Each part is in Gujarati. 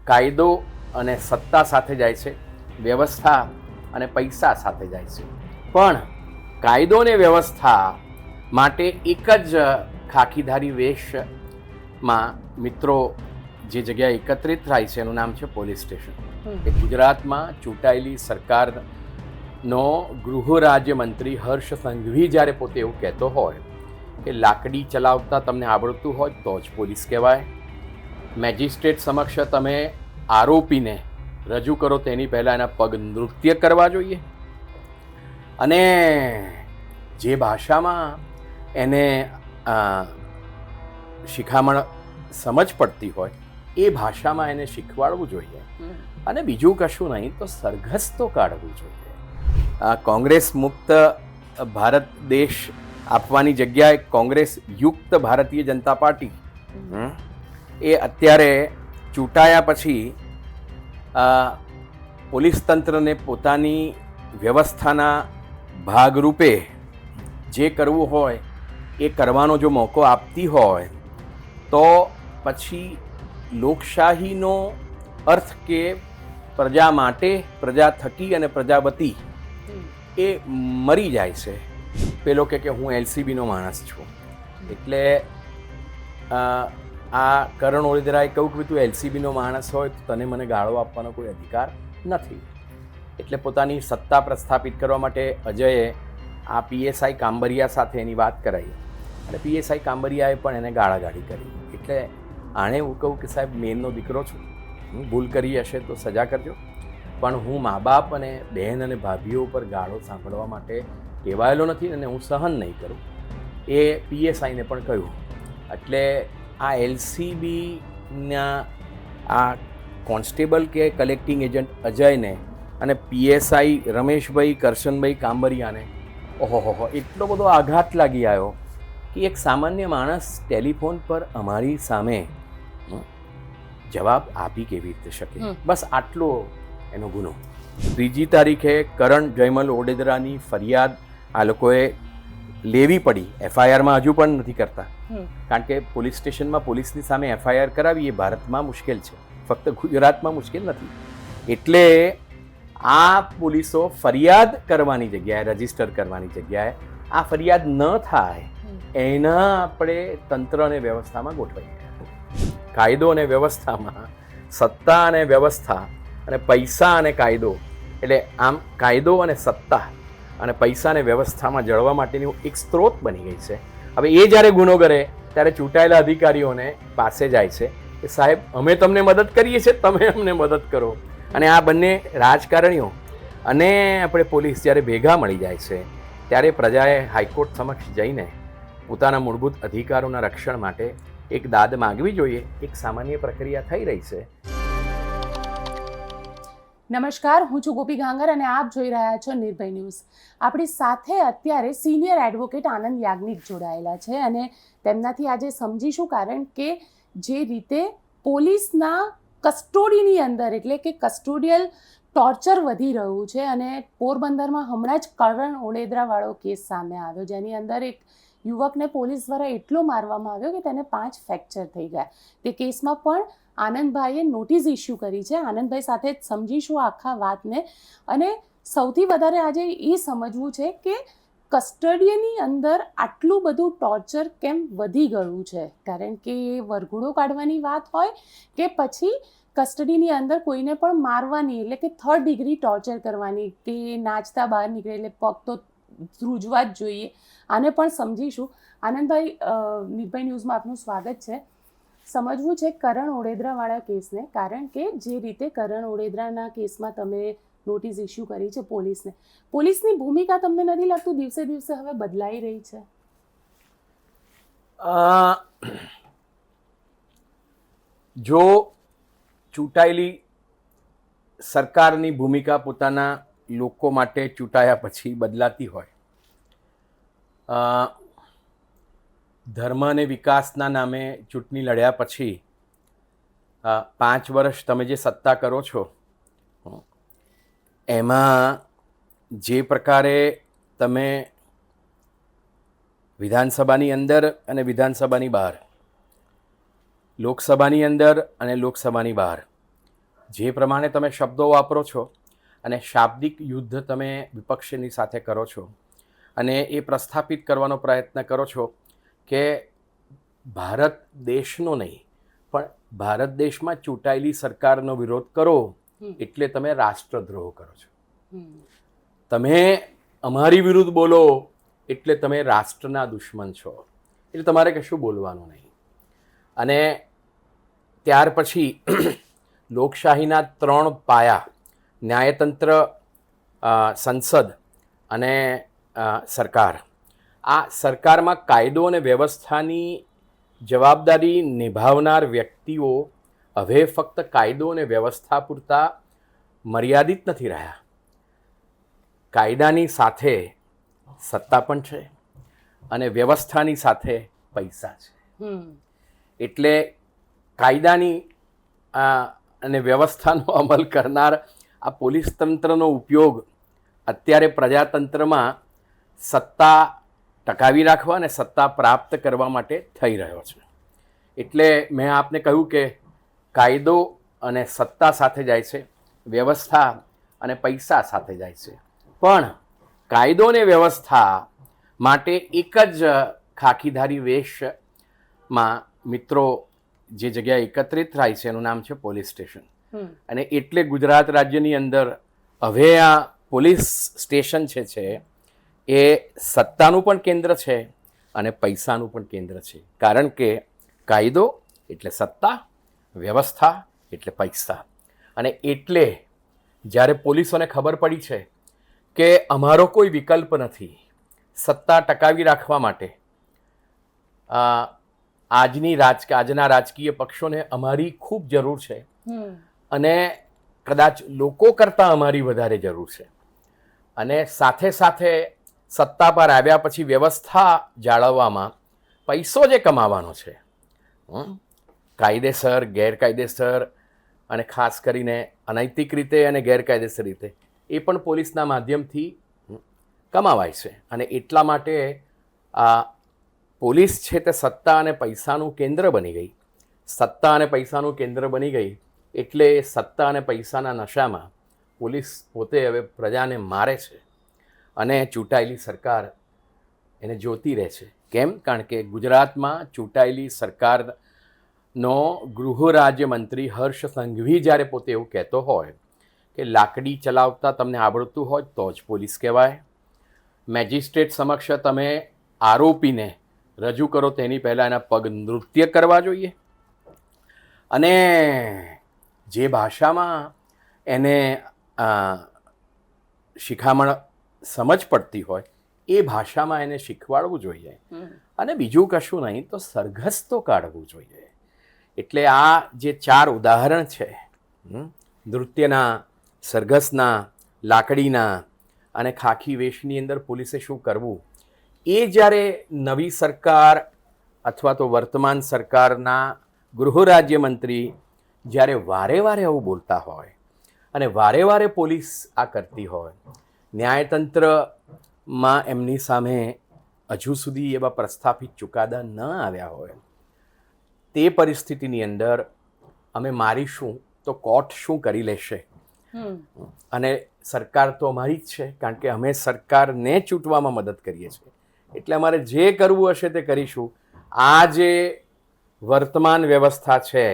કાયદો અને સત્તા સાથે જાય છે, વ્યવસ્થા અને પૈસા સાથે જાય છે. પણ કાયદો અને વ્યવસ્થા માટે એક જ ખાખીધારી વેશમાં મિત્રો જે જગ્યાએ એકત્રિત થાય છે એનું નામ છે પોલીસ સ્ટેશન. એ ગુજરાતમાં ચૂંટાયેલી સરકારનો ગૃહ રાજ્યમંત્રી હર્ષ સંઘવી જ્યારે પોતે એવું કહેતો હોય કે લાકડી ચલાવતા તમને આવડતું હોય તો જ પોલીસ કહેવાય, મેજિસ્ટ્રેટ સમક્ષ તમે આરોપીને રજૂ કરો તેની પહેલાં એના પગ નૃત્ય કરવા જોઈએ, અને જે ભાષામાં એને શિખામણ સમજ પડતી હોય એ ભાષામાં એને શીખવાડવું જોઈએ. અને બીજું કશું નહીં તો સરઘસ તો કાઢવું જોઈએ. કોંગ્રેસ મુક્ત ભારત દેશ આપવાની જગ્યાએ કોંગ્રેસ યુક્ત ભારતીય જનતા પાર્ટી એ અત્યારે ચૂંટાયા પછી પોલીસ તંત્રને પોતાની વ્યવસ્થાના ભાગરૂપે જે કરવું હોય એ કરવાનો જો મોકો આપતી હોય તો પછી લોકશાહીનો અર્થ કે પ્રજા માટે, પ્રજા થકી અને પ્રજા વતી એ મરી જાય છે. પેલો કે હું એલસીબીનો માણસ છું એટલે આ કરણ ઓળેદરાએ કહ્યું કે તું એલસીબીનો માણસ હોય તો તને મને ગાળો આપવાનો કોઈ અધિકાર નથી. એટલે પોતાની સત્તા પ્રસ્થાપિત કરવા માટે અજયે આ પીએસઆઈ કાંબરિયા સાથે એની વાત કરાવી અને પીએસઆઈ કાંબરિયાએ પણ એને ગાળાગાળી કરી. એટલે આણે એવું કહું કે સાહેબ મેનનો દીકરો છું, હું ભૂલ કરી હશે તો સજા કરજો, પણ હું મા બાપ અને બહેન અને ભાભીઓ ઉપર ગાળો સાંભળવા માટે ટેવાયેલો નથી અને હું સહન નહીં કરું, એ પીએસઆઈને પણ કહ્યું. એટલે આ એલસીબીના આ કોન્સ્ટેબલ કે કલેક્ટિંગ એજન્ટ અજયને અને પીએસઆઈ રમેશભાઈ કરશનભાઈ કાંબરિયાને ઓહો એટલો બધો આઘાત લાગી આવ્યો કે એક સામાન્ય માણસ ટેલિફોન પર અમારી સામે જવાબ આપી કેવી રીતે શકે. બસ આટલો એનો ગુનો. 3જી તારીખે કરણ જયમલ ઓડેદરાની ફરિયાદ આ લોકોએ લેવી પડી. એફઆઈઆરમાં હજુ પણ નથી કરતા, કારણ કે પોલીસ સ્ટેશનમાં પોલીસની સામે એફઆઈઆર કરાવી એ ભારતમાં મુશ્કેલ છે, ફક્ત ગુજરાતમાં મુશ્કેલ નથી. એટલે આ પોલીસો ફરિયાદ કરવાની જગ્યાએ, રજીસ્ટર કરવાની જગ્યાએ આ ફરિયાદ ન થાય એના આપણે તંત્ર અને વ્યવસ્થામાં ગોઠવાઈ ગયા. કાયદો અને વ્યવસ્થામાં સત્તા અને વ્યવસ્થા અને પૈસા અને કાયદો, એટલે આમ કાયદો અને સત્તા અને પૈસા અને વ્યવસ્થામાં જળવા માટેની એક સ્ત્રોત બની ગઈ છે. હવે એ જ્યારે ગુનો કરે ત્યારે ચૂંટાયેલા અધિકારીઓને પાસે જાય છે કે સાહેબ અમે તમને મદદ કરીએ છીએ, તમે અમને મદદ કરો. અને આ બંને રાજકારણીઓ અને આપણે પોલીસ જ્યારે ભેગા મળી જાય છે ત્યારે પ્રજાએ હાઈકોર્ટ સમક્ષ જઈને પોતાના મૂળભૂત અધિકારોના રક્ષણ માટે એક દાદ માગવી જોઈએ. એક સામાન્ય પ્રક્રિયા થઈ રહી છે. નમસ્કાર, હું છું ગોપી ગાંગર અને આપ જોઈ રહ્યા છો નિર્ભય ન્યૂઝ. આપણી સાથે અત્યારે સિનિયર એડવોકેટ આનંદ યાજ્ઞિક જોડાયેલા છે અને તેમનાથી આજે સમજીશું, કારણ કે જે રીતે પોલીસના કસ્ટોડીની અંદર એટલે કે કસ્ટોડિયલ ટોર્ચર વધી રહ્યું છે અને પોરબંદરમાં હમણાં જ કરણ ઓડેદરાવાળો કેસ સામે આવ્યો, જેની અંદર એક યુવકને પોલીસ દ્વારા એટલો મારવામાં આવ્યો કે તેને 5 ફ્રેક્ચર થઈ ગયા. તે કેસમાં પણ આનંદભાઈએ નોટિસ ઇસ્યુ કરી છે. આનંદભાઈ સાથે જ સમજીશું આખા વાતને. અને સૌથી વધારે આજે એ સમજવું છે કે કસ્ટડીની અંદર આટલું બધું ટોર્ચર કેમ વધી ગયું છે, કારણ કે વરઘોડો કાઢવાની વાત હોય કે પછી કસ્ટડીની અંદર કોઈને પણ મારવાની એટલે કે 3rd ડિગ્રી ટોર્ચર કરવાની, કે નાચતા બહાર નીકળે એટલે પગ તો ધ્રુજવા જ જોઈએ. આને પણ સમજીશું. આનંદભાઈ, નિર્ભય ન્યૂઝમાં આપનું સ્વાગત છે. સમજવું છે કરણ ઓડેદરાવાળા કેસને, કારણ કે જે રીતે કરણ ઓડેદરાના કેસમાં તમે નોટિસ ઇસ્યુ કરી છે પોલીસને, પોલીસની ભૂમિકા તમને નથી લાગતું દિવસે દિવસે હવે બદલાઈ રહી છે? જો ચૂંટાયેલી સરકારની ભૂમિકા પોતાના લોકો માટે ચૂંટાયા પછી બદલાતી હોય, ધર્મ અને વિકાસના નામે ચૂંટણી લડ્યા પછી 5 વર્ષ તમે જે સત્તા કરો છો એમાં જે પ્રકારે તમે વિધાનસભાની અંદર અને વિધાનસભાની બહાર, લોકસભાની અંદર અને લોકસભાની બહાર જે પ્રમાણે તમે શબ્દો વાપરો છો અને શાબ્દિક યુદ્ધ તમે વિપક્ષની સાથે કરો છો અને એ પ્રસ્થાપિત કરવાનો પ્રયત્ન કરો છો કે ભારત દેશનો નહીં પણ ભારત દેશમાં ચૂંટાયેલી સરકારનો વિરોધ કરો એટલે તમે રાષ્ટ્રદ્રોહ કરો છો. તમે અમારી વિરુદ્ધ બોલો એટલે તમે રાષ્ટ્રના દુશ્મન છો, એટલે તમારે કશું બોલવાનું નહીં. અને ત્યાર પછી લોકશાહીના 3 પાયા ન્યાયતંત્ર, સંસદ અને સરકાર. આ સરકારમાં કાયદો અને વ્યવસ્થાની જવાબદારી નિભાવનાર વ્યક્તિઓ હવે ફક્ત કાયદો અને વ્યવસ્થા પૂરતા મર્યાદિત નથી રહ્યા. કાયદાની સાથે સત્તા પણ છે અને વ્યવસ્થાની સાથે પૈસા છે. એટલે કાયદાની અને વ્યવસ્થાનો અમલ કરનાર આ પોલીસ તંત્રનો ઉપયોગ અત્યારે પ્રજાતંત્રમાં સત્તા ટકાવી રાખવા અને સત્તા પ્રાપ્ત કરવા માટે થઈ રહ્યો છે. એટલે મેં આપને કહ્યું કે કાયદો અને સત્તા સાથે જાય છે, વ્યવસ્થા અને પૈસા સાથે જાય છે. પણ કાયદો અને વ્યવસ્થા માટે એક જ ખાખીધારી વેશમાં મિત્રો જે જગ્યાએ એકત્રિત થાય છે એનું નામ છે પોલીસ સ્ટેશન. અને એટલે ગુજરાત રાજ્યની અંદર હવે આ પોલીસ સ્ટેશન છે એ સત્તાનું પણ કેન્દ્ર છે અને પૈસાનું પણ કેન્દ્ર છે. કારણ કે કાયદો એટલે સત્તા, વ્યવસ્થા એટલે પૈસા. અને એટલે જ્યારે પોલીસોને ખબર પડી છે કે અમારો કોઈ વિકલ્પ નથી સત્તા ટકાવી રાખવા માટે, આજના રાજકીય પક્ષોને અમારી ખૂબ જરૂર છે અને કદાચ લોકો કરતાં અમારી વધારે જરૂર છે. અને સાથે સાથે સત્તા પર આવ્યા પછી વ્યવસ્થા જાળવવામાં પૈસો જે કમાવાનો છે, કાયદેસર, ગેરકાયદેસર અને ખાસ કરીને અનૈતિક રીતે અને ગેરકાયદેસર રીતે, એ પણ પોલીસના માધ્યમથી કમાવાય છે. અને એટલા માટે આ પોલીસ છે તે સત્તા અને પૈસાનું કેન્દ્ર બની ગઈ. સત્તા અને પૈસાનું કેન્દ્ર બની ગઈ એટલે સત્તા અને પૈસાના નશામાં પોલીસ પોતે હવે પ્રજાને મારે છે અને ચૂંટાયેલી સરકાર એને જોતી રહે છે. કેમ? કારણ કે ગુજરાતમાં ચૂંટાયેલી સરકારનો ગૃહ રાજ્યમંત્રી હર્ષ સંઘવી જ્યારે પોતે એવું કહેતો હોય કે લાકડી ચલાવતા તમને આવડતું હોય તો જ પોલીસ કહેવાય, મેજિસ્ટ્રેટ સમક્ષ તમે આરોપીને રજૂ કરો તેની પહેલાં એના પગ નૃત્ય કરવા જોઈએ, અને જે ભાષામાં એને શિખામણ સમજ પડતી હોય એ ભાષામાં એને શીખવાડવું જોઈએ. અને બીજું કશું નહીં તો સરઘસ તો કાઢવું જોઈએ. એટલે આ જે 4 ઉદાહરણ છે, નૃત્યના, સરઘસના, લાકડીના અને ખાખી વેશની અંદર પોલીસે શું કરવું, એ જ્યારે નવી સરકાર અથવા તો વર્તમાન સરકારના ગૃહ રાજ્યમંત્રી જ્યારે વારે વારે આવું બોલતા હોય અને વારે વારે પોલીસ આ કરતી હોય, ન્યાયતંત્રમાં એમની સામે હજુ સુધી એવા પ્રસ્થાપિત ચુકાદા ન આવ્યા હોય, તે પરિસ્થિતિની અંદર અમે મારીશું તો કોર્ટ શું કરી લેશે? અને સરકાર તો અમારી જ છે, કારણ કે અમે સરકારને ચૂંટવામાં મદદ કરીએ છીએ. એટલે અમારે જે કરવું હશે તે કરીશું. આ જે વર્તમાન વ્યવસ્થા છે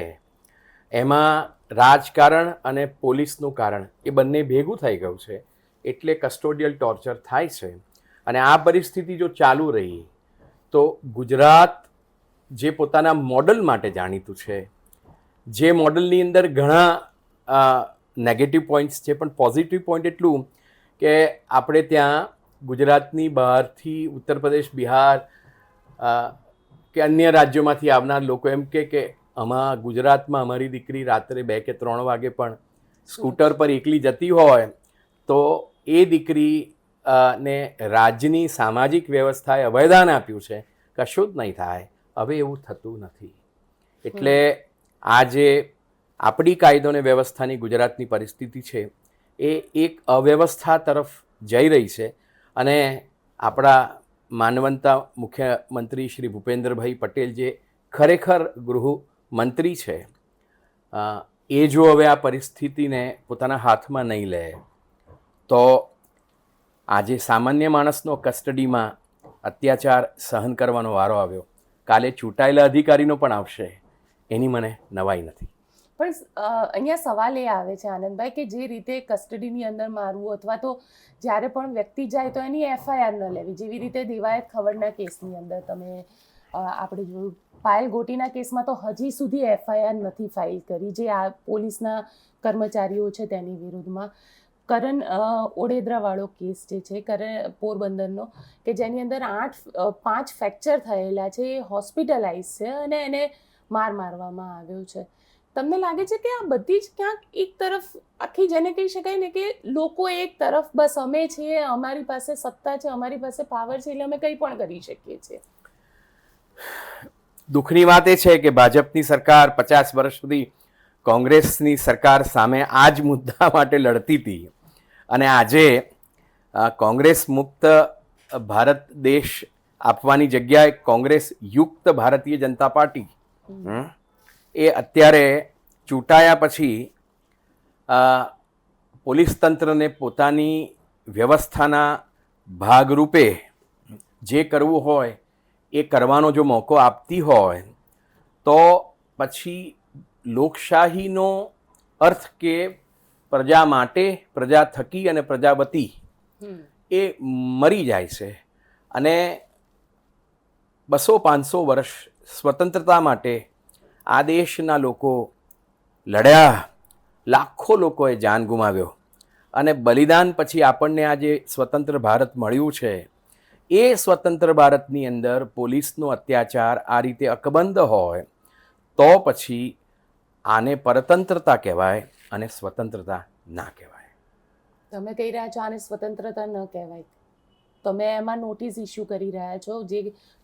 એમાં રાજકારણ અને પોલીસનું કારણ એ બંને ભેગું થઈ ગયું છે. એટલે કસ્ટોડિયલ ટોર્ચર થાય છે. અને આ પરિસ્થિતિ જો ચાલુ રહી તો ગુજરાત જે પોતાના મોડલ માટે જાણીતું છે, જે મોડલની અંદર ઘણા નેગેટિવ પોઈન્ટ્સ છે પણ પોઝિટિવ પોઈન્ટ એટલું કે આપણે ત્યાં ગુજરાતની બહારથી ઉત્તર પ્રદેશ, બિહાર કે અન્ય રાજ્યોમાંથી આવનાર લોકો એમ કે આમાં ગુજરાતમાં અમારી દીકરી રાત્રે 2 કે 3 વાગે પણ સ્કૂટર પર એકલી જતી હોય તો એ દીકરી ને રાજ્યની સામાજિક વ્યવસ્થાએ અભયદાન આપ્યું છે, કશું જ નહીં થાય. હવે એવું થતું નથી. એટલે આ જે આપણી કાયદો અને વ્યવસ્થાની ગુજરાતની પરિસ્થિતિ છે એ એક અવ્યવસ્થા તરફ જઈ રહી છે. અને આપણા માનવંતા મુખ્યમંત્રી શ્રી ભૂપેન્દ્રભાઈ પટેલ જે ખરેખર ગૃહમંત્રી છે એ જો હવે આ પરિસ્થિતિને પોતાના હાથમાં નહીં લે તો આજે સામાન્ય માણસનો કસ્ટડીમાં અત્યાચાર સહન કરવાનો વારો આવ્યો, કાલે ચૂંટાયેલા અધિકારીનો પણ આવશે, એની મને નવાઈ નથી. પણ અહીંયા સવાલ એ આવે છે આનંદભાઈ કે જે રીતે કસ્ટડીની અંદર મારવું અથવા તો જ્યારે પણ વ્યક્તિ જાય તો એની એફઆઈઆર ન લેવી, જેવી રીતે દેવાયત ખવડના કેસની અંદર તમે આપણે જોયું, પાયલ ગોટીના કેસમાં તો હજી સુધી એફઆઈઆર નથી ફાઇલ કરી, જે આ પોલીસના કર્મચારીઓ છે તેની વિરુદ્ધમાં. કરણ ઓડેદરાવાળો કેસ જે છે પોરબંદરનો, કે જેની અંદર 5 ફ્રેક્ચર થયેલા છે, એ હોસ્પિટલાઇઝ છે અને એને મારવામાં આવ્યો છે. તમને લાગે છે કે આ બધી જ ક્યાંક એક તરફ આખી, જેને કહી શકાય ને કે લોકો એક તરફ બસ અમે છીએ, અમારી પાસે સત્તા છે, અમારી પાસે પાવર છે, એટલે અમે કંઈ પણ કરી શકીએ છીએ? દુઃખની વાત એ છે કે ભાજપની સરકાર 50 વર્ષ સુધી કોંગ્રેસની સરકાર સામે આ જ મુદ્દા માટે લડતી હતી અને આજે કોંગ્રેસ મુક્ત ભારત દેશ આપવાની જગ્યાએ કોંગ્રેસ યુક્ત ભારતીય જનતા પાર્ટી એ અત્યારે ચૂંટાયા પછી પોલીસ તંત્રને પોતાની વ્યવસ્થાના ભાગરૂપે જે કરવું હોય એ કરવાનો જો મોકો આપતી હોય તો પછી લોકશાહીનો અર્થ કે પ્રજા માટે, પ્રજા થકી અને પ્રજા વતી એ મરી જાય છે. અને 200-500 વર્ષ સ્વતંત્રતા માટે આ દેશના લોકો લડ્યા, લાખો લોકોએ જાન ગુમાવ્યો અને બલિદાન પછી આપણને આ જે સ્વતંત્ર ભારત મળ્યું છે, એ સ્વતંત્ર ભારતની અંદર પોલીસનો અત્યાચાર આ રીતે અકબંધ હોય તો પછી આને પરતંત્રતા કહેવાય અને સ્વતંત્રતા ના કહેવાય. તમે કહી રહ્યા છો આને સ્વતંત્રતા ન કહેવાય, તમે એમાં નોટિસ ઇસ્યુ કરી રહ્યા છો. જે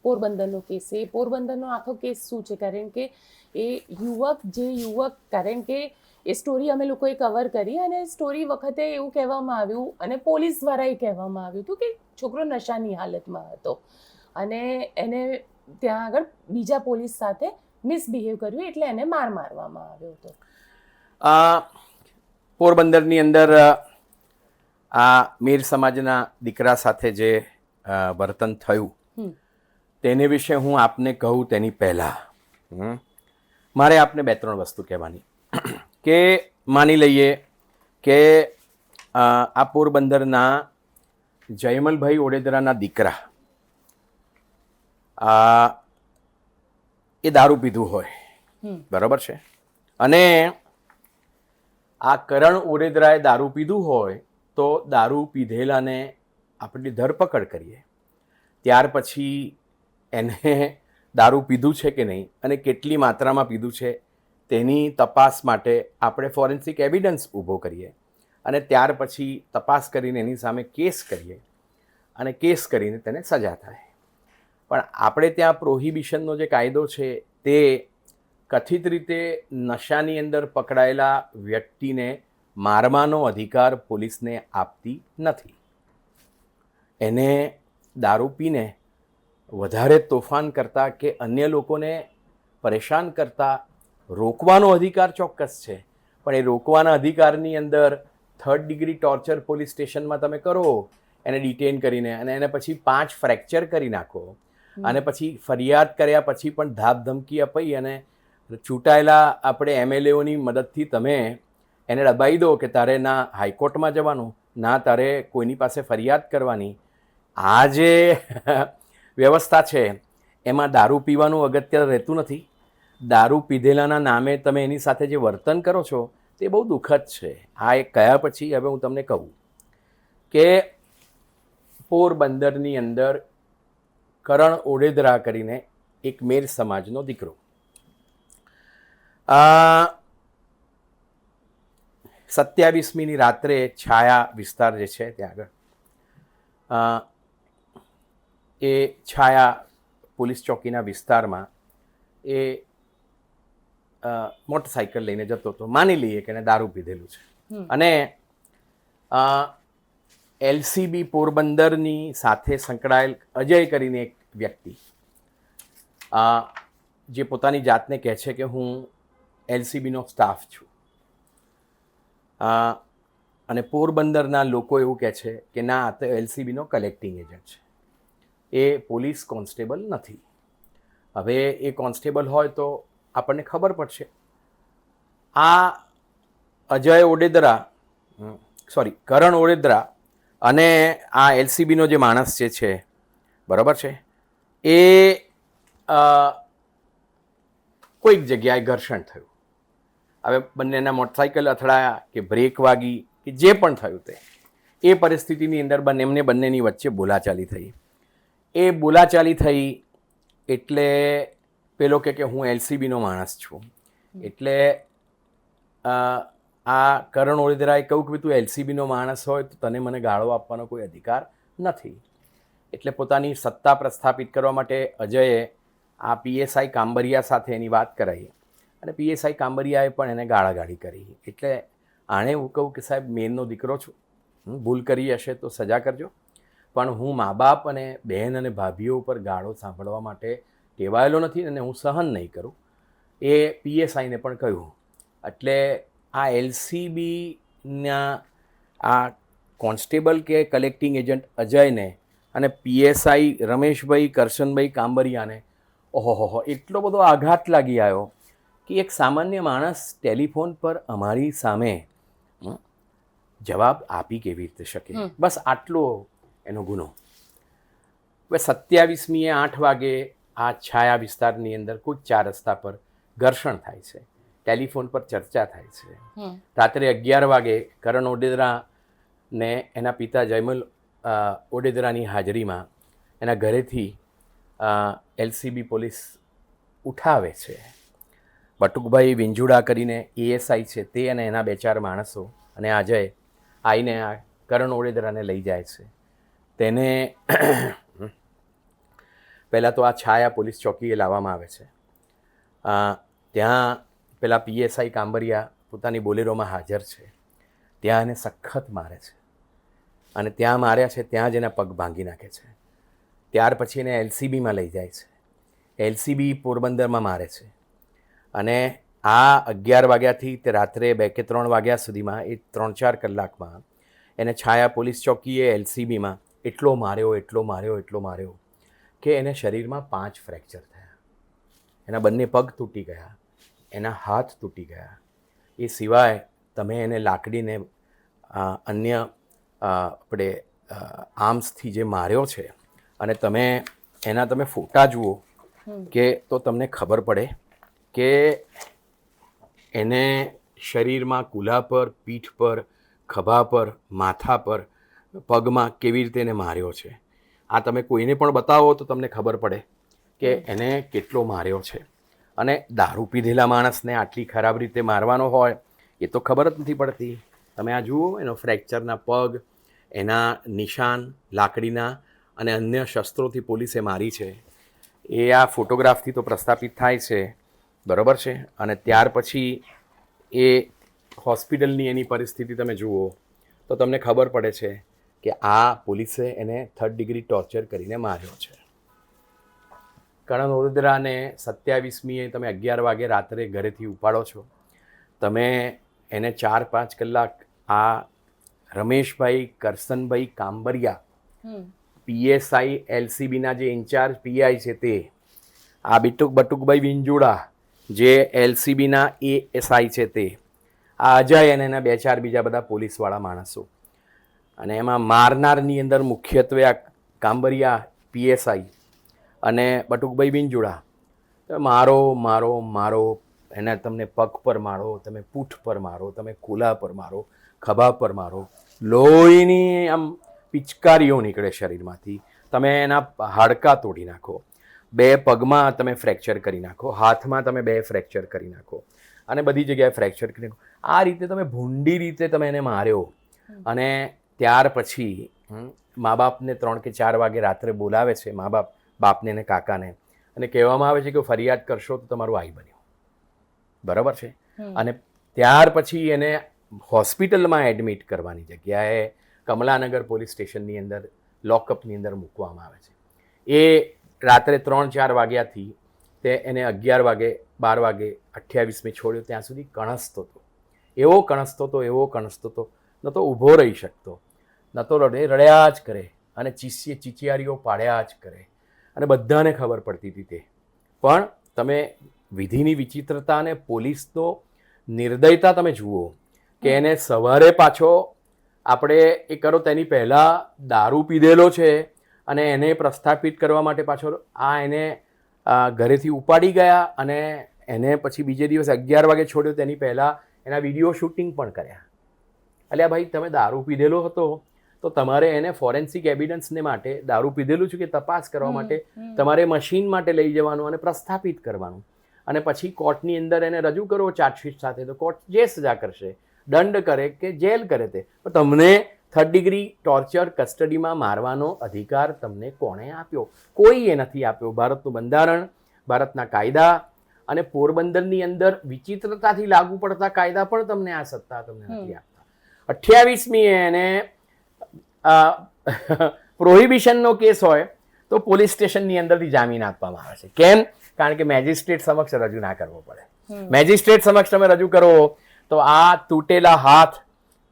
પોરબંદરનો કેસ છે, એ પોરબંદરનો આખો કેસ શું છે? કારણ કે એ યુવક કારણ કે એ સ્ટોરી અમે લોકોએ કવર કરી અને સ્ટોરી વખતે એવું કહેવામાં આવ્યું અને પોલીસ દ્વારા એ કહેવામાં આવ્યું હતું કે છોકરો નશાની હાલતમાં હતો અને એને ત્યાં આગળ બીજા પોલીસ સાથે મિસબિહેવ કર્યું એટલે એને મારવામાં આવ્યો હતો. પોરબંદરની અંદર આ મીર સમાજના દીકરા સાથે જે વર્તન થયું તેને વિશે હું આપને કહું તેની પહેલાં મારે આપને 2-3 વસ્તુ કહેવાની. કે માની લઈએ કે આ પોરબંદરના જયમલભાઈ ઓડેદરાના દીકરા એ દારૂ પીધું હોય, બરાબર છે, અને આ કરણ ઓડેદરાએ દારૂ પીધું હોય તો દારૂ પીધેલાને આપણે ધરપકડ કરીએ, ત્યાર પછી એને દારૂ પીધું છે કે નહીં અને કેટલી માત્રામાં પીધું છે તેની તપાસ માટે આપણે ફોરેન્સિક એવિડન્સ ઊભો કરીએ અને ત્યાર પછી તપાસ કરીને એની સામે કેસ કરીએ અને કેસ કરીને તેને સજા થાય. પણ આપણે ત્યાં પ્રોહિબિશનનો જે કાયદો છે તે કથિત રીતે નશાની અંદર પકડાયેલા વ્યક્તિને મારવાનો અધિકાર પોલીસને આપતી નથી. એને દારૂ પીને વધારે તોફાન કરતા કે અન્ય લોકોને પરેશાન કરતા રોકવાનો અધિકાર ચોક્કસ છે, પણ એ રોકવાના અધિકારની અંદર 3rd ડિગ્રી ટોર્ચર પોલીસ સ્ટેશનમાં તમે કરો, એને ડિટેન કરીને અને એને પછી 5 ફ્રેક્ચર કરી નાખો અને પછી ફરિયાદ કર્યા પછી પણ ધાકધમકી અપાઈ અને ચૂંટાયેલા આપણે MLAઓની મદદથી તમે એને દબાઈ દો કે તારે ના હાઈકોર્ટમાં જવાનું, ના તારે કોઈની પાસે ફરિયાદ કરવાની. આ જે વ્યવસ્થા છે એમાં દારૂ પીવાનું અગત્ય રહેતું નથી. દારૂ પીધેલાના નામે તમે એની સાથે જે વર્તન કરો છો તે બહુ દુઃખદ છે. આ એક કહ્યા પછી હવે હું તમને કહું કે પોરબંદરની અંદર કરણ ઓડેદરા કરીને એક મેર સમાજનો દીકરો 27મીની રાત્રે છાયા વિસ્તાર જે છે ત્યાં આગળ એ છાયા પોલીસ ચોકીના વિસ્તારમાં એ મોટરસાઇકલ લઈને જતો હતો. માની લઈએ કે એને દારૂ પીધેલું છે અને LCB પોરબંદરની સાથે સંકળાયેલ અજય કરીને એક વ્યક્તિ જે પોતાની જાતને કહે છે કે હું LCBનો સ્ટાફ છું, અને પોરબંદરના લોકો એવું કહે છે કે ના આ તો એલસીબીનો કલેક્ટિંગ એજન્ટ છે, એ પોલીસ કોન્સ્ટેબલ નથી. હવે એ કોન્સ્ટેબલ હોય તો આપણને ખબર પડશે. આ અજય ઓડેદરા કરણ ઓડેદરા અને આ એલસીબીનો જે માણસ જે છે, બરાબર છે, એ કોઈક જગ્યાએ ઘર્ષણ થયું. હવે બંનેના મોટરસાઇકલ અથડાયા કે બ્રેક વાગી કે જે પણ થયું તે, એ પરિસ્થિતિની અંદર એમને બંનેની વચ્ચે બોલાચાલી થઈ. એ બોલાચાલી થઈ એટલે પેલો કે હું એલસીબીનો માણસ છું, એટલે આ કરણ ઓડેદરાએ કહ્યું કે તું એલસીબીનો માણસ હોય તો તને મને ગાળો આપવાનો કોઈ અધિકાર નથી. એટલે પોતાની સત્તા પ્રસ્થાપિત કરવા માટે અજયે આ પીએસઆઈ કાંબરિયા સાથે એની વાત કરાવી અને પીએસઆઈ કાંબરિયાએ પણ એને ગાળાગાળી કરી. એટલે આણે હું કહું કે સાહેબ મેનનો દીકરો છું, ભૂલ કરી હશે તો સજા કરજો, પણ હું મા બાપ અને બહેન અને ભાભીઓ ઉપર ગાળો સાંભળવા માટે ટેવાયેલો નથી અને હું સહન નહીં કરું, એ પીએસઆઈને પણ કહ્યું. એટલે આ એલસીબીના આ કોન્સ્ટેબલ કે કલેક્ટિંગ એજન્ટ અજયને અને પીએસઆઈ રમેશભાઈ કરશનભાઈ કાંબરિયાને ઓહો એટલો બધો આઘાત લાગી આવ્યો કે એક સામાન્ય માણસ ટેલિફોન પર અમારી સામે જવાબ આપી કેવી રીતે શકે. બસ આટલો એનો ગુનો. હવે 27મીએ 8 વાગે આ છાયા વિસ્તારની અંદર કોઈ 4 રસ્તા પર ઘર્ષણ થાય છે, ટેલિફોન પર ચર્ચા થાય છે. રાત્રે 11 વાગે કરણ ઓડેદરાને એના પિતા જયમલ ઓડેદરાની હાજરીમાં એના ઘરેથી એલસીબી પોલીસ ઉઠાવે છે. બટુકભાઈ વિંજુડા કરીને એએસઆઈ છે, તે અને એના 2-4 માણસો અને અજય આવીને આ કરણ ઓડેદરાને લઈ જાય છે. તેને પહેલાં તો આ છાયા પોલીસ ચોકીએ લાવવામાં આવે છે. ત્યાં પેલા પીએસઆઈ કાંબરિયા પોતાની બોલેરોમાં હાજર છે. ત્યાં એને સખત મારે છે અને ત્યાં માર્યા છે ત્યાં જ એના પગ ભાંગી નાખે છે. ત્યાર પછી એને એલસીબીમાં લઈ જાય છે. એલસીબી પોરબંદરમાં મારે છે અને આ 11 વાગ્યાથી તે રાત્રે 2 કે 3 વાગ્યા સુધીમાં એ 3-4 કલાકમાં એને છાયા પોલીસ ચોકીએ એલસીબીમાં એટલો માર્યો કે એને શરીરમાં 5 ફ્રેક્ચર થયા. એના બંને પગ તૂટી ગયા, એના હાથ તૂટી ગયા. એ સિવાય તમે એને લાકડીને અન્ય આપણે આર્મ્સથી જે માર્યો છે અને તમે ફોટા જુઓ કે તો તમને ખબર પડે કે એને શરીરમાં કુલા પર, પીઠ પર, ખભા પર, માથા પર, પગમાં કેવી રીતે એને માર્યો છે. આ તમે કોઈને પણ બતાવો તો તમને ખબર પડે કે એને કેટલો માર્યો છે. અને દારૂ પીધેલા માણસને આટલી ખરાબ રીતે મારવાનો હોય એ તો ખબર જ નથી પડતી. તમે આ જુઓ, એનો ફ્રેક્ચરના પગ, એના નિશાન લાકડીના અને અન્ય શસ્ત્રોથી પોલીસે મારી છે. એ આ ફોટોગ્રાફથી તો પ્રસ્થાપિત થાય છે, બરાબર છે. અને ત્યાર પછી એ હોસ્પિટલની એની પરિસ્થિતિ તમે જુઓ તો તમને ખબર પડે છે કે આ પોલીસે એને 3rd ડિગ્રી ટોર્ચર કરીને માર્યો છે. કરણ ઓડેદરાને 27મીએ તમે 11 વાગે રાત્રે ઘરેથી ઉપાડો છો. તમે એને 4-5 કલાક આ રમેશભાઈ કરશનભાઈ કાંબરિયા પીએસઆઈ એલસીબીના જે ઇન્ચાર્જ પીઆઈ છે તે, આ બટુકભાઈ વિંજુડા જે એલસીબીના એએસઆઈ છે તે, આ અજય અને એના 2-4 બીજા બધા પોલીસવાળા માણસો, અને એમાં મારનારની અંદર મુખ્યત્વે આ કાંબરિયા પીએસઆઈ અને બટુકભાઈ વિંજુડા. મારો એને તમને પગ પર મારો, તમે પૂઠ પર મારો, તમે કુલા પર મારો, ખભા પર મારો, લોહીની આમ પિચકારીઓ નીકળે શરીરમાંથી, તમે એના હાડકાં તોડી નાખો, 2 પગમાં તમે ફ્રેક્ચર કરી નાખો, હાથમાં તમે 2 ફ્રેક્ચર કરી નાખો અને બધી જગ્યાએ ફ્રેક્ચર કરી નાખો. આ રીતે તમે ભૂંડી રીતે તમે એને માર્યો. અને ત્યાર પછી મા બાપને 3 કે 4 વાગે રાત્રે બોલાવે છે, મા બાપને અને કાકાને, અને કહેવામાં આવે છે કે ફરિયાદ કરશો તો તમારું આઈ બન્યું, બરાબર છે. અને ત્યાર પછી એને હોસ્પિટલમાં એડમિટ કરવાની જગ્યાએ કમલાનગર પોલીસ સ્ટેશનની અંદર લોકઅપની અંદર મૂકવામાં આવે છે. એ રાત્રે 3-4 વાગ્યાથી તે એને 11 વાગે 12 વાગે 28મી છોડ્યો ત્યાં સુધી કણસતો હતો. એવો કણસતો હતો ન તો ઊભો રહી શકતો, ન તો રડ્યા જ કરે અને ચીચિયારીઓ પાડ્યા જ કરે અને બધાને ખબર પડતી હતી તે. પણ તમે વિધિની વિચિત્રતા અને પોલીસનો નિર્દયતા તમે જુઓ કે એને સવારે પાછો આપણે એ કરો તેની પહેલાં દારૂ પીધેલો છે અને એને પ્રસ્થાપિત કરવા માટે પાછો એને ઘરેથી ઉપાડી ગયા અને એને પછી બીજે દિવસ 11 વાગે છોડ્યો. તેની પહેલાં એના વિડીયો શૂટિંગ પણ કર્યા. અલ્યા ભાઈ, તમે દારૂ પીધેલો હતો તો તમારે એને ફોરેન્સિક એવિડન્સને માટે દારૂ પીધેલું છે કે તપાસ કરવા માટે તમારે મશીન માટે લઈ જવાનું અને પ્રસ્થાપિત કરવાનું અને પછી કોર્ટની અંદર એને રજૂ કરો ચાર્જશીટ સાથે, તો કોર્ટ જે સજા કરશે, દંડ કરે કે જેલ કરે તે. પણ તમને 3rd ડિગ્રી ટોર્ચર કસ્ટડીમાં મારવાનો અધિકાર તમને કોણે આપ્યો? કોઈએ નથી આપ્યો. ભારતનું બંધારણ, ભારતના કાયદા અને પોરબંદરની અંદર વિચિત્રતાથી લાગુ પડતા કાયદા પણ તમને આ સત્તા તમને નથી આપતા. 28મી એને પ્રોહિબિશનનો કેસ હોય તો પોલીસ સ્ટેશનની અંદરથી જામીન આપવામાં આવે છે. કેમ? કારણ કે મેજિસ્ટ્રેટ સમક્ષ રજૂ ના કરવો પડે. મેજિસ્ટ્રેટ સમક્ષ તમે રજૂ કરો તો આ તૂટેલા હાથ,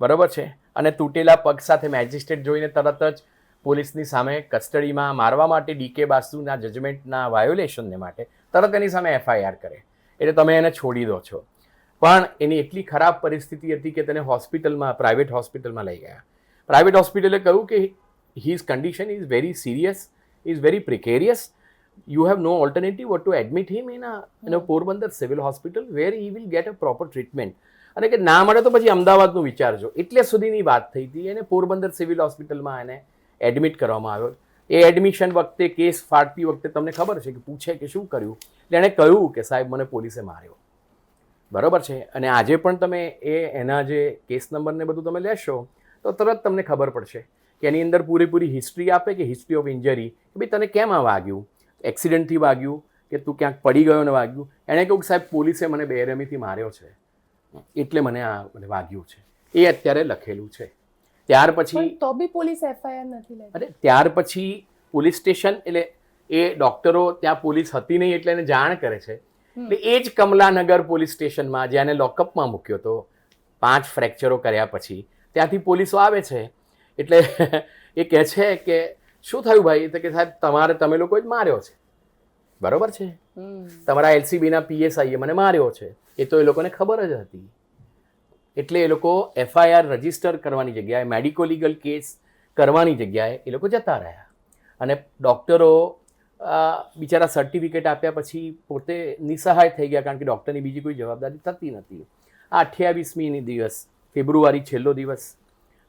બરોબર છે, અને તૂટેલા પગ સાથે મેજિસ્ટ્રેટ જોઈને તરત જ પોલીસની સામે કસ્ટડીમાં મારવા માટે ડીકે બાસુના જજમેન્ટના વાયોલેશનને માટે તરત એની સામે FIR કરે. એટલે તમે એને છોડી દો છો. પણ એની એટલી ખરાબ પરિસ્થિતિ હતી કે તેને હોસ્પિટલમાં, પ્રાઇવેટ હોસ્પિટલમાં લઈ ગયા. પ્રાઇવેટ હોસ્પિટલે કહ્યું કે his condition is very serious, is very precarious. You have no alternative but to admit him in a Porbandar civil hospital where he will get a proper treatment. અને કે ના મળે તો પછી અમદાવાદનું વિચારજો. એટલે સુધીની વાત થઈ હતી. એને પોરબંદર સિવિલ હોસ્પિટલમાં એને એડમિટ કરવામાં આવ્યો. એ એડમિશન વખતે, કેસ ફાટતી વખતે તમને ખબર છે કે પૂછે કે શું કર્યું, એટલે એણે કહ્યું કે સાહેબ મને પોલીસે માર્યો. બરાબર છે. અને આજે પણ તમે એના જે કેસ નંબરને બધું તમે લેશો તો તરત તમને ખબર પડશે કે એની અંદર પૂરેપૂરી હિસ્ટ્રી આપે કે હિસ્ટ્રી ઓફ ઇન્જરી, કે ભાઈ તને કેમ આ વાગ્યું, એક્સિડન્ટથી વાગ્યું કે તું ક્યાંક પડી ગયો ને વાગ્યું. એણે કહ્યું કે સાહેબ પોલીસે મને બેરહેમીથી માર્યો છે એટલે મને વાગ્યું છે. એ અત્યારે લખેલું છે. ત્યાર પછી તો બી પોલીસ FIR નથી લેતી. અરે ત્યાર પછી પોલીસ સ્ટેશન, એટલે એ ડૉક્ટરો ત્યાં પોલીસ હતી નહીં એટલે એને જાણ કરે છે. એટલે એ જ કમલાનગર પોલીસ સ્ટેશનમાં જ્યાં એને લોકઅપમાં મૂક્યો હતો 5 ફ્રેક્ચરો કર્યા પછી, ત્યાંથી પોલીસો આવે છે. એટલે એ કહે છે કે શું થયું ભાઈ? તો કે સાહેબ તમે લોકો જ માર્યો છે. બરોબર છે, તમારા LCBના PSIએ મને માર્યો છે. એ તો એ લોકોને ખબર જ હતી. એટલે એ લોકો FIR રજીસ્ટર કરવાની જગ્યાએ, મેડિકો લીગલ કેસ કરવાની જગ્યાએ એ લોકો જતા રહ્યા. અને ડૉક્ટરો બિચારા સર્ટિફિકેટ આપ્યા પછી પોતે નિસહાય થઈ ગયા, કારણ કે ડૉક્ટરની બીજી કોઈ જવાબદારી થતી નથી. આ 28મી દિવસ ફેબ્રુઆરી, છેલ્લો દિવસ,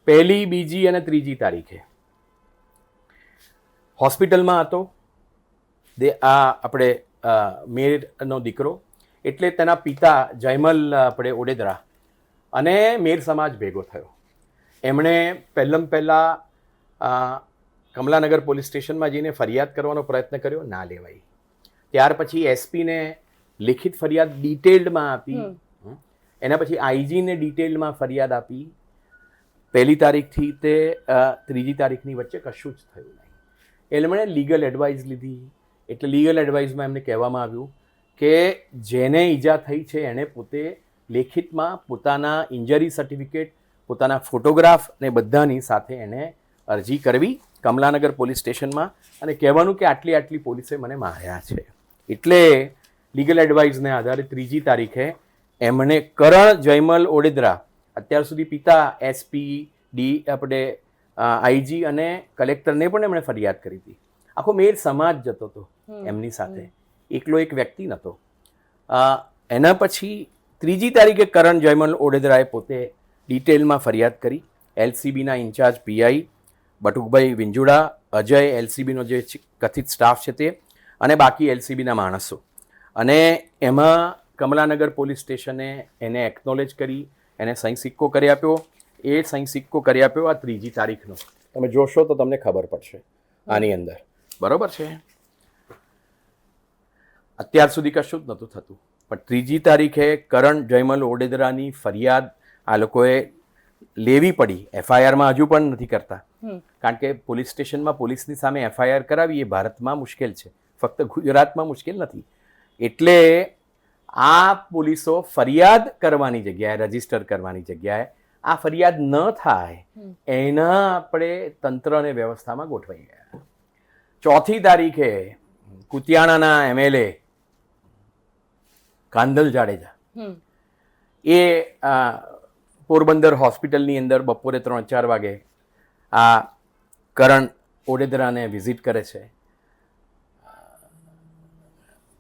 1લી, 2જી અને 3જી તારીખે હોસ્પિટલમાં હતો. આપણે મેરનો દીકરો, એટલે તેના પિતા જયમલ ઓડેદરા અને મેર સમાજ ભેગો થયો. એમણે પહેલાં કમલાનગર પોલીસ સ્ટેશનમાં જઈને ફરિયાદ કરવાનો પ્રયત્ન કર્યો, ના લેવાઈ. ત્યાર પછી SPને લિખિત ફરિયાદ ડિટેલ્ડમાં આપી. એના પછી IGને ડિટેલ્ડમાં ફરિયાદ આપી. 1લી તારીખથી તે 3જી તારીખની વચ્ચે કશું જ થયું નહીં. એમણે લીગલ એડવાઇસ લીધી. એટલે લીગલ એડવાઇસમાં એમને કહેવામાં આવ્યું કે જેને ઈજા થઈ છે એણે પોતે લેખિતમાં પોતાના ઇન્જરી સર્ટિફિકેટ, પોતાના ફોટોગ્રાફ ને બધાની સાથે એને અરજી કરવી કમલાનગર પોલીસ સ્ટેશનમાં અને કહેવાનું કે આટલી આટલી પોલીસે મને માર્યા છે. એટલે લીગલ એડવાઇસને આધારે 3જી તારીખે એમણે કરણ જયમલ ઓડેદરા, અત્યાર સુધી પિતા, SP, IG અને કલેક્ટરને પણ એમણે ફરિયાદ કરી હતી. આખો મેર સમાજ જતો હતો એમની સાથે, એકલો એક વ્યક્તિ નહોતો. એના પછી 3જી તારીખે કરણ જયમલ ઓડેદરાએ પોતે ડિટેલમાં ફરિયાદ કરી. LCBના ઇન્ચાર્જ PI બટુકભાઈ વિંજુડા, અજય, LCBનો જે કથિત સ્ટાફ છે તે, અને બાકી LCBના માણસો. અને એમાં કમલાનગર પોલીસ સ્ટેશને એને એકનોલેજ કરી, એને સહી સિક્કો કરી આપ્યો. એ સહી સિક્કો કરી આપ્યો આ 3જી તારીખનો. તમે જોશો તો તમને ખબર પડશે આની અંદર. બરોબર છે. અત્યાર સુધી કશું જ નહોતું થતું, પણ 3જી તારીખે કરણ જયમલ ઓડેદરાની ફરિયાદ આ લોકોએ લેવી પડી. FIRમાં હજુ પણ નથી કરતા, કારણ કે પોલીસ સ્ટેશનમાં પોલીસની સામે FIR કરાવી એ ભારતમાં મુશ્કેલ છે, ફક્ત ગુજરાતમાં મુશ્કેલ નથી. એટલે આ પોલીસો ફરિયાદ કરવાની જગ્યાએ, રજીસ્ટર કરવાની જગ્યાએ આ ફરિયાદ ન થાય એના આપણે તંત્ર અને વ્યવસ્થામાં ગોઠવાઈ ગયા. 4મી તારીખે કુતિયાણાના MLA કાંદલ જાડેજા એ પોરબંદર હોસ્પિટલની અંદર બપોરે 3-4 વાગે આ કરણ ઓડેદરાને વિઝિટ કરે છે.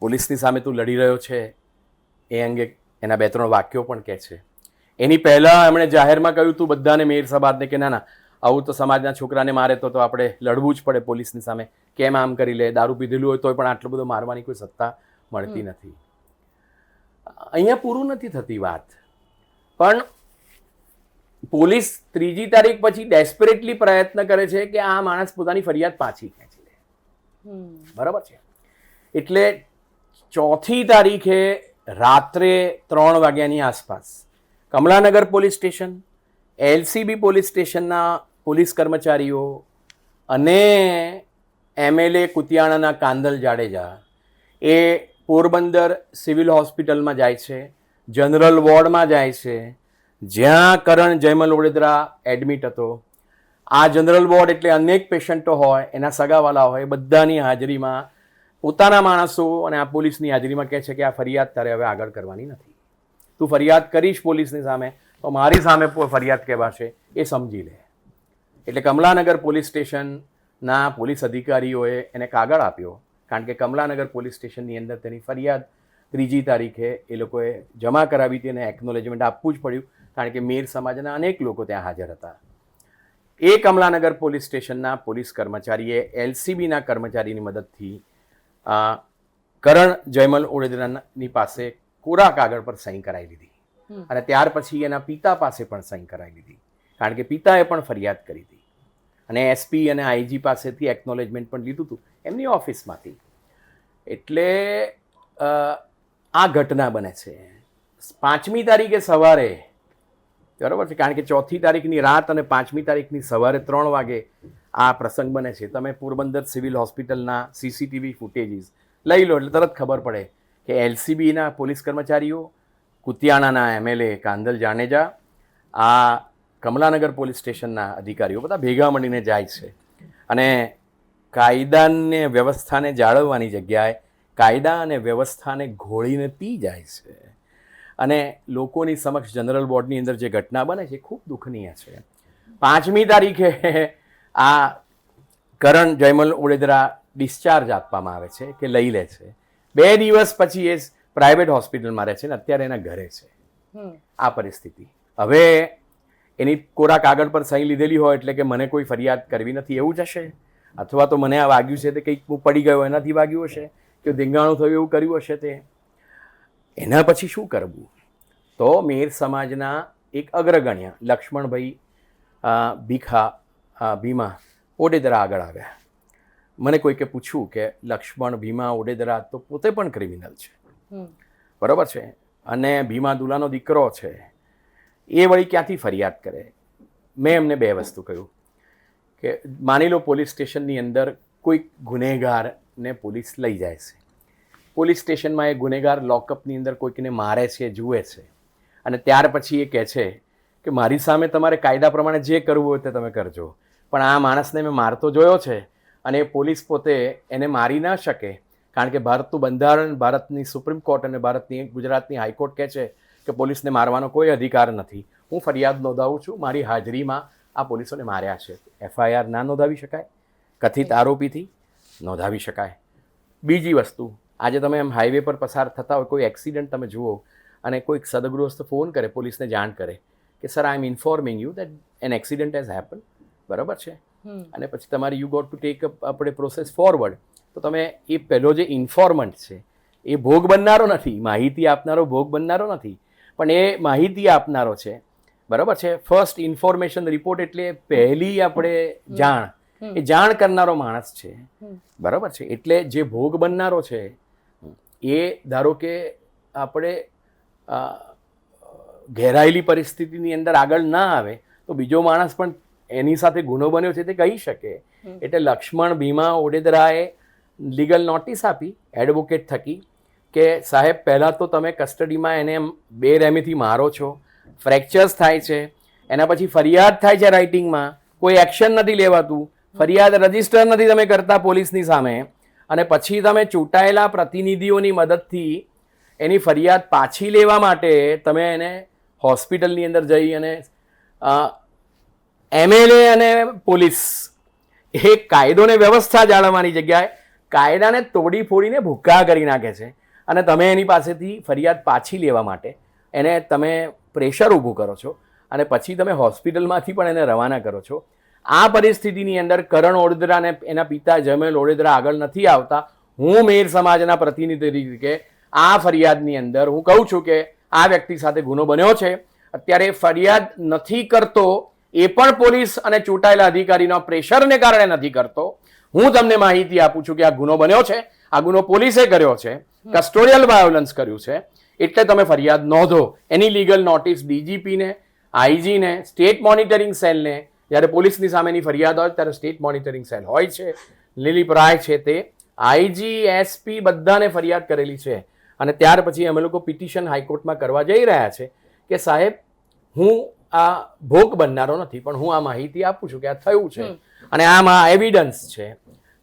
પોલીસની સામે તું લડી રહ્યો છે એ અંગે એના 2-3 વાક્યો પણ કહે છે. એની પહેલાં એમણે જાહેરમાં કહ્યું તું બધાને મેયર સભાને કે ના ના આવું તો સમાજના છોકરાને મારે તો આપણે લડવું જ પડે પોલીસની સામે, કેમ આમ કરી લે, દારૂ પીધેલું હોય તોય પણ આટલો બધો મારવાની કોઈ સત્તા મળતી નથી. અહીંયા પૂરું નથી થતી વાત, પણ પોલીસ 3જી તારીખ પછી ડેસ્પરેટલી પ્રયત્ન કરે છે કે આ માણસ પોતાની ફરિયાદ પાછી ખેંચી લે. બરાબર છે. એટલે 4મી તારીખે રાત્રે 3 વાગ્યાની આસપાસ Kamlanagar police station, LCB police સ્ટેશનના પોલીસ કર્મચારીઓ અને MLA કુતિયાણાના કાંદલ જાડેજા એ પોરબંદર સિવિલ હોસ્પિટલમાં જાય છે, જનરલ વોર્ડમાં જાય છે જ્યાં કરણ જયમલ ઓડેદરા એડમિટ હતો. આ જનરલ વોર્ડ એટલે અનેક પેશન્ટો હોય, એના સગાવાલા હોય, બધાની હાજરીમાં પોતાના માણસો અને આ પોલીસની હાજરીમાં કહે છે કે આ ફરિયાદ તારે હવે આગળ કરવાની નથી. તું ફરિયાદ કરીશ પોલીસની સામે તો મારી સામે ફરિયાદ કહેવાશે, એ સમજી લે. એટલે કમલાનગર પોલીસ સ્ટેશનના પોલીસ અધિકારીઓએ એને કાગળ આપ્યો, કારણ કે કમલાનગર પોલીસ સ્ટેશનની અંદર તેની ફરિયાદ 3જી તારીખે એ લોકોએ જમા કરાવી હતી અને એકનોલેજમેન્ટ આપવું જ પડ્યું, કારણ કે મેર સમાજના અનેક લોકો ત્યાં હાજર હતા. એ કમલાનગર પોલીસ સ્ટેશનના પોલીસ કર્મચારીએ LCBના કર્મચારીની મદદથી કરણ જયમલ ઓડેદરાની પાસે કોરા કાગળ પર સહી કરાવી લીધી અને ત્યાર પછી એના પિતા પાસે પણ સહી કરાવી લીધી, કારણ કે પિતાએ પણ ફરિયાદ કરી હતી અને SP અને IG પાસેથી એકનોલેજમેન્ટ પણ લીધું હતું એમની ઓફિસમાંથી. એટલે આ ઘટના બને છે 5મી તારીખે સવારે, બરાબર છે, કારણ કે 4મી તારીખની રાત અને 5મી તારીખની સવારે 3 વાગે આ પ્રસંગ બને છે. તમે પોરબંદર સિવિલ હોસ્પિટલના CCTV ફૂટેજીસ લઈ લો એટલે તરત ખબર પડે કે LCBના પોલીસ કર્મચારીઓ, કુતિયાણાના MLA કાંદલ જાડેજા, આ કમલાનગર પોલીસ સ્ટેશનના અધિકારીઓ બધા ભેગા મળીને જાય છે અને કાયદાને વ્યવસ્થાને જાળવવાની જગ્યાએ કાયદા અને વ્યવસ્થાને ઘોળીને પી જાય છે. અને લોકોની સમક્ષ જનરલ વોર્ડની અંદર જે ઘટના બને છે ખૂબ દુઃખનીય છે. 5મી તારીખે આ કરણ જયમલ ઓડેદરા ડિસ્ચાર્જ આપવામાં આવે છે કે લઈ લે છે. 2 દિવસ પછી એ પ્રાઇવેટ હોસ્પિટલમાં રહે છે ને અત્યારે એના ઘરે છે. આ પરિસ્થિતિ. હવે એની કોરા કાગળ પર સહી લીધેલી હોય એટલે કે મને કોઈ ફરિયાદ કરવી નથી એવું જ હશે, અથવા તો મને આ વાગ્યું છે તે કંઈક હું પડી ગયો એનાથી વાગ્યું હશે, કે ધીંગાણું થયું એવું કર્યું હશે. તે એના પછી શું કરવું? તો મેર સમાજના એક અગ્રગણ્ય લક્ષ્મણભાઈ ભીમા ઓડેદરા આગળ આવ્યા. મને કોઈકે પૂછ્યું કે લક્ષ્મણ ભીમા ઓડેદરા તો પોતે પણ ક્રિમિનલ છે, બરાબર છે, અને ભીમા દુલાનો દીકરો છે, એ વળી ક્યાંથી ફરિયાદ કરે? મેં એમને 2 વસ્તુ કહ્યું કે માની લો પોલીસ સ્ટેશનની અંદર કોઈક ગુનેગારને પોલીસ લઈ જાય છે, પોલીસ સ્ટેશનમાં એ ગુનેગાર લોકઅપની અંદર કોઈકને મારે છે, જુએ છે, અને ત્યાર પછી એ કહે છે કે મારી સામે તમારે કાયદા પ્રમાણે જે કરવું હોય તે તમે કરજો, પણ આ માણસને મેં મારતો જોયો છે અને એ પોલીસ પોતે એને મારી ના શકે, કારણ કે ભારતનું બંધારણ, ભારતની સુપ્રીમ કોર્ટ અને ભારતની ગુજરાતની હાઈકોર્ટ કહે છે કે પોલીસને મારવાનો કોઈ અધિકાર નથી. હું ફરિયાદ નોંધાવું છું, મારી હાજરીમાં આ પોલીસોને માર્યા છે. FIR ના નોંધાવી શકાય? કથિત આરોપીથી નોંધાવી શકાય. બીજી વસ્તુ, આજે તમે એમ હાઈવે પર પસાર થતા હોય, કોઈ એક્સિડન્ટ તમે જુઓ અને કોઈક સદગૃહસ્થ ફોન કરે, પોલીસને જાણ કરે કે sir I am informing you that an accident has happen, બરાબર છે, અને પછી તમારી યુ ગોટ ટુ ટેક આપણે પ્રોસેસ ફોરવર્ડ, તો તમે એ પહેલો જે ઇન્ફોર્મન્ટ છે એ ભોગ બનનારો નથી, માહિતી આપનારો ભોગ બનનારો નથી, પણ એ માહિતી આપનારો છે, બરાબર છે. ફર્સ્ટ ઇન્ફોર્મેશન રિપોર્ટ એટલે પહેલી આપણે જાણ, એ જાણ કરનારો માણસ છે, બરાબર છે. એટલે જે ભોગ બનનારો છે એ ધારો કે આપણે ઘેરાયેલી પરિસ્થિતિની અંદર આગળ ના આવે તો બીજો માણસ પણ એની સાથે ગુનો બન્યો છે તે કહી શકે. એટલે લક્ષ્મણ ભીમા ઓડેદરાએ લીગલ નોટિસ આપી એડવોકેટ થકી કે સાહેબ પહેલાં તો તમે કસ્ટડીમાં એને બેરહેમીથી મારો છો, ફ્રેક્ચર્સ થાય છે, એના પછી ફરિયાદ થાય છે રાઇટિંગમાં, કોઈ એક્શન નથી લેવાતું, ફરિયાદ રજીસ્ટર નથી તમે કરતા પોલીસની સામે, અને પછી તમે ચૂંટાયેલા પ્રતિનિધિઓની મદદથી એની ફરિયાદ પાછી લેવા માટે તમે એને હોસ્પિટલની અંદર જઈ અને MLA અને પોલીસ એ કાયદો ને વ્યવસ્થા જાળવવાની જગ્યાએ કાયદાને તોડી ફોડીને ભૂક્કા કરી નાખે છે, અને તમે એની પાસેથી ફરિયાદ પાછી લેવા માટે એને તમે પ્રેશર ઊભું કરો છો, અને પછી તમે હોસ્પિટલમાંથી પણ એને રવાના કરો છો. આ પરિસ્થિતિની અંદર કરણ ઓડેદરા અને એના પિતા જમેલ ઓડેદરા આગળ નથી આવતા. હું મેર સમાજના પ્રતિનિધિ તરીકે આ ફરિયાદની અંદર હું કહું છું કે આ વ્યક્તિ સાથે ગુનો બન્યો છે. અત્યારે ફરિયાદ નથી કરતો એ પણ પોલીસ અને ચૂંટાયેલા અધિકારીના પ્રેશરને કારણે નથી કરતો. હું તમને માહિતી આપું છું કે આ ગુનો બન્યો છે, આ ગુનો પોલીસે કર્યો છે, કસ્ટોડિયલ વાયોલન્સ કર્યું છે, એટલે તમે ફરિયાદ નોંધો. એની લીગલ નોટિસ DGPને, IG ને, સ્ટેટ મોનિટરિંગ સેલને, જ્યારે પોલીસની સામેની ફરિયાદ હોય ત્યારે સ્ટેટ મોનિટરિંગ સેલ હોય છે, લીલીપ રાય છે તે, IG, SP બધાને ફરિયાદ કરેલી છે. અને ત્યાર પછી અમે લોકો પિટિશન હાઈકોર્ટમાં કરવા જઈ રહ્યા છે કે સાહેબ હું આ ભોગ બનનારો નથી, પણ હું આ માહિતી આપું છું કે આ થયું છે અને આમાં એવિડન્સ છે.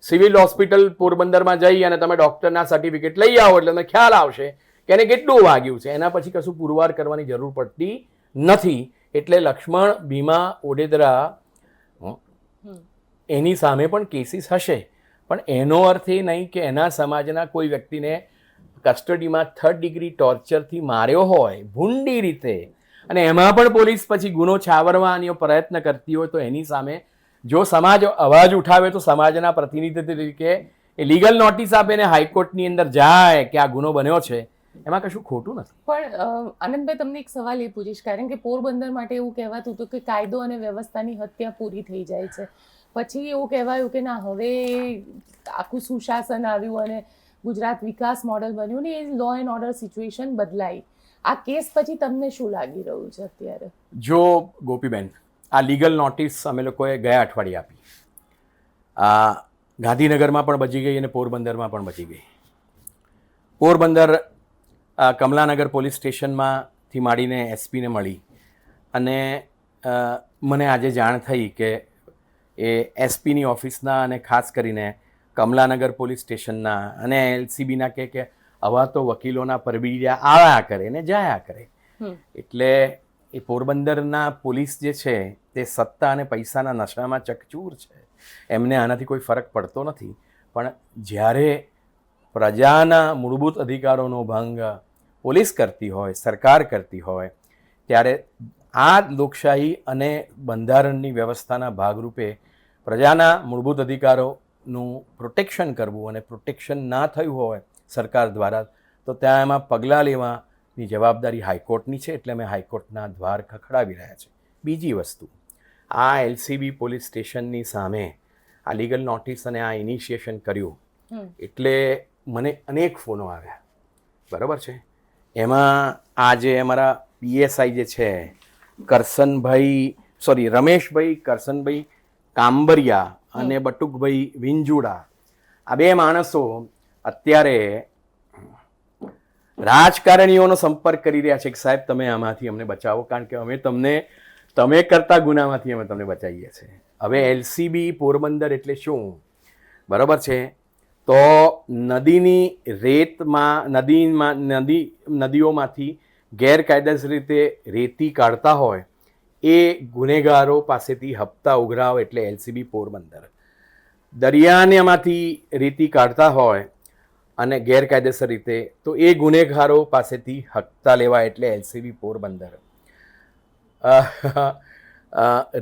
સિવિલ હોસ્પિટલ પોરબંદરમાં જઈ અને તમે ડૉક્ટરના સર્ટિફિકેટ લઈ આવો એટલે તમને ખ્યાલ આવશે કે એને કેટલું વાગ્યું છે. એના પછી કશું પુરવાર કરવાની જરૂર પડતી નથી. એટલે લક્ષ્મણ ભીમા ઓડેદરા એની સામે પણ કેસીસ હશે, પણ એનો અર્થ એ નહીં કે એના સમાજના કોઈ વ્યક્તિને કસ્ટડીમાં 3rd ડિગ્રી ટોર્ચરથી માર્યો હોય ભૂંડી રીતે, અને એમાં પણ પોલીસ પછી ગુનો છાવરવાનો પ્રયત્ન કરતી હોય, તો એની સામે જો સમાજ અવાજ ઉઠાવે તો સમાજના પ્રતિનિધિ તરીકે એ લીગલ નોટિસ આપે ને હાઈકોર્ટની અંદર જાય કે આ ગુનો બન્યો છે, એમાં કશું ખોટું નથી. પણ આનંદભાઈ, તમને એક સવાલ એ પૂછીશ, કારણ કે પોરબંદર માટે એવું કહેવાતું હતું કે કાયદો અને વ્યવસ્થાની હત્યા પૂરી થઈ જાય છે, પછી એવું કહેવાયું કે ના, હવે આખું સુશાસન આવ્યું અને ગુજરાત વિકાસ મોડલ બન્યું ને એ લો એન્ડ ઓર્ડર સિચ્યુએશન બદલાઈ. આ કેસ પછી તમને શું લાગી રહ્યું છે અત્યારે? જો ગોપીબેન, આ લીગલ નોટિસ અમે લોકોએ ગયા અઠવાડિયે આપી. આ ગાંધીનગરમાં પણ બચી ગઈ અને પોરબંદરમાં પણ બચી ગઈ. પોરબંદર કમલાનગર પોલીસ સ્ટેશનમાંથી માંડીને SPને મળી, અને મને આજે જાણ થઈ કે એ SPની ઓફિસના અને ખાસ કરીને કમલાનગર પોલીસ સ્ટેશનના અને LCBના કે આવા તો વકીલોના પરબીડિયા આવ્યા કરે ને જાયા કરે. એટલે એ પોરબંદરના પોલીસ જે છે તે સત્તા અને પૈસાના નશામાં ચકચૂર છે. એમને આનાથી કોઈ ફરક પડતો નથી. પણ જ્યારે પ્રજાના મૂળભૂત અધિકારોનો ભંગ પોલીસ કરતી હોય, સરકાર કરતી હોય, ત્યારે આ લોકશાહી અને બંધારણની વ્યવસ્થાના ભાગરૂપે પ્રજાના મૂળભૂત અધિકારોનું પ્રોટેક્શન કરવું, અને પ્રોટેક્શન ના થયું હોય સરકાર દ્વારા, તો ત્યાં એમાં પગલાં લેવાની જવાબદારી હાઈકોર્ટની છે. એટલે અમે હાઈકોર્ટના દ્વાર ખખડાવી રહ્યા છે. બીજી વસ્તુ, આ LCB પોલીસ સ્ટેશનની સામે આ લીગલ નોટિસ અને આ ઇનિશિએશન કર્યું એટલે મને અનેક ફોનો આવ્યા, બરાબર છે. એમાં આ જે અમારા PSI જે છે રમેશભાઈ કરસનભાઈ કાંબરિયા અને બટુકભાઈ વિંજુડા, આ બે માણસો અત્યારે રાજકારણીઓનો સંપર્ક કરી રહ્યા છે કે સાહેબ તમે આમાંથી અમને બચાવો, કારણ કે અમે તમે કરતા ગુનામાંથી અમે તમને બચાવીએ છીએ. હવે LCB પોરબંદર એટલે શું, બરાબર છે? તો નદીની નદીઓમાંથી ગેરકાયદેસર રીતે રેતી કાઢતા હોય એ ગુનેગારો પાસેથી હપ્તા ઉઘરાવ એટલે LCB પોરબંદર. દરિયાનેમાંથી રેતી કાઢતા હોય અને ગેરકાયદેસર રીતે, તો એ ગુનેગારો પાસેથી હપ્તા લેવા એટલે LCB પોરબંદર.